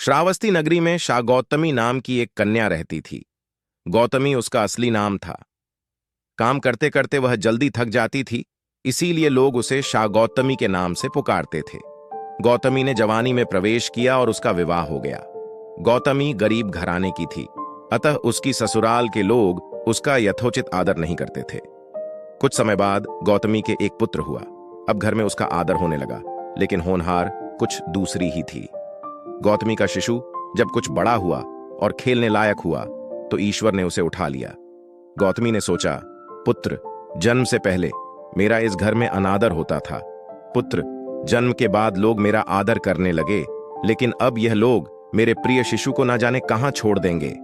श्रावस्ती नगरी में शाह गौतमी नाम की एक कन्या रहती थी। गौतमी उसका असली नाम था। काम करते करते वह जल्दी थक जाती थी, इसीलिए लोग उसे शाह गौतमी के नाम से पुकारते थे। गौतमी ने जवानी में प्रवेश किया और उसका विवाह हो गया। गौतमी गरीब घराने की थी, अतः उसकी ससुराल के लोग उसका यथोचित आदर नहीं करते थे। कुछ समय बाद गौतमी के एक पुत्र हुआ। अब घर में उसका आदर होने लगा, लेकिन होनहार कुछ दूसरी ही थी। गौतमी का शिशु जब कुछ बड़ा हुआ और खेलने लायक हुआ तो ईश्वर ने उसे उठा लिया। गौतमी ने सोचा, पुत्र जन्म से पहले मेरा इस घर में अनादर होता था। पुत्र जन्म के बाद लोग मेरा आदर करने लगे, लेकिन अब यह लोग मेरे प्रिय शिशु को ना जाने कहां छोड़ देंगे।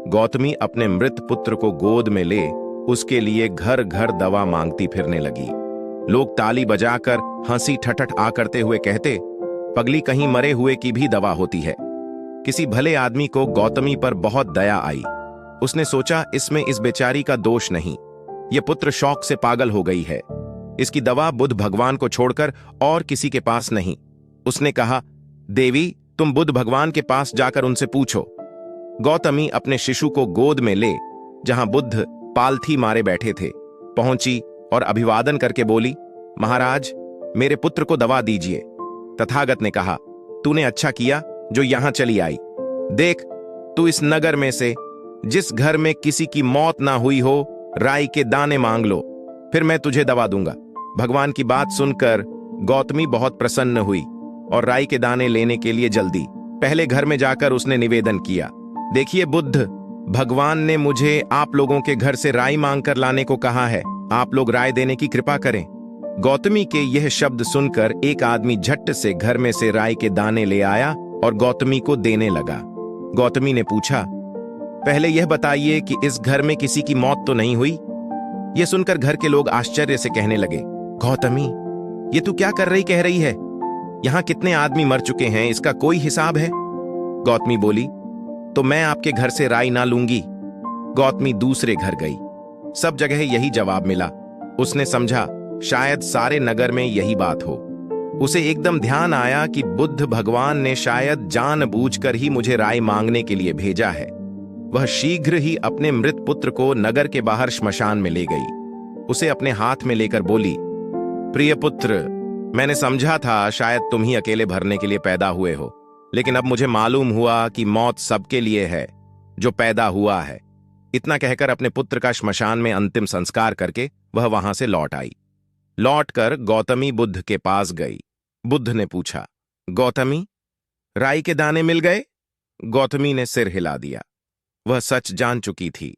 गौतमी अपने मृत पुत्र को गोद में ले उसके लिए घर घर दवा मांगती फिरने लगी। लोग ताली बजाकर हंसी ठठठ आ करते हुए कहते, पगली कहीं मरे हुए की भी दवा होती है। किसी भले आदमी को गौतमी पर बहुत दया आई। उसने सोचा, इसमें इस बेचारी का दोष नहीं, यह पुत्र शौक से पागल हो गई है। इसकी दवा बुद्ध भगवान को छोड़कर और किसी के पास नहीं। उसने कहा, देवी तुम बुद्ध भगवान के पास जाकर उनसे पूछो। गौतमी अपने शिशु को गोद में ले जहां बुद्ध पालथी मारे बैठे थे पहुंची और अभिवादन करके बोली, महाराज मेरे पुत्र को दवा दीजिए। तथागत ने कहा, तूने अच्छा किया जो यहां चली आई। देख, तू इस नगर में से जिस घर में किसी की मौत ना हुई हो, राई के दाने मांग लो, फिर मैं तुझे दवा दूंगा। भगवान की बात सुनकर गौतमी बहुत प्रसन्न हुई और राई के दाने लेने के लिए जल्दी पहले घर में जाकर उसने निवेदन किया, देखिए बुद्ध भगवान ने मुझे आप लोगों के घर से राई मांगकर लाने को कहा है, आप लोग राय देने की कृपा करें। गौतमी के यह शब्द सुनकर एक आदमी झट से घर में से राई के दाने ले आया और गौतमी को देने लगा। गौतमी ने पूछा, पहले यह बताइए कि इस घर में किसी की मौत तो नहीं हुई? यह सुनकर घर के लोग आश्चर्य से कहने लगे, गौतमी ये तू क्या कर रही कह रही है? यहां कितने आदमी मर चुके हैं, इसका कोई हिसाब है? गौतमी बोली, तो मैं आपके घर से राई ना लूंगी। गौतमी दूसरे घर गई, सब जगह यही जवाब मिला। उसने समझा शायद सारे नगर में यही बात हो। उसे एकदम ध्यान आया कि बुद्ध भगवान ने शायद जानबूझकर ही मुझे राय मांगने के लिए भेजा है। वह शीघ्र ही अपने मृत पुत्र को नगर के बाहर श्मशान में ले गई। उसे अपने हाथ में लेकर बोली, प्रिय पुत्र, मैंने समझा था शायद तुम ही अकेले भरने के लिए पैदा हुए हो, लेकिन अब मुझे मालूम हुआ कि मौत सबके लिए है जो पैदा हुआ है। इतना कहकर अपने पुत्र का श्मशान में अंतिम संस्कार करके वह वहां से लौट आई। लौटकर गौतमी बुद्ध के पास गई। बुद्ध ने पूछा, गौतमी राई के दाने मिल गए? गौतमी ने सिर हिला दिया। वह सच जान चुकी थी।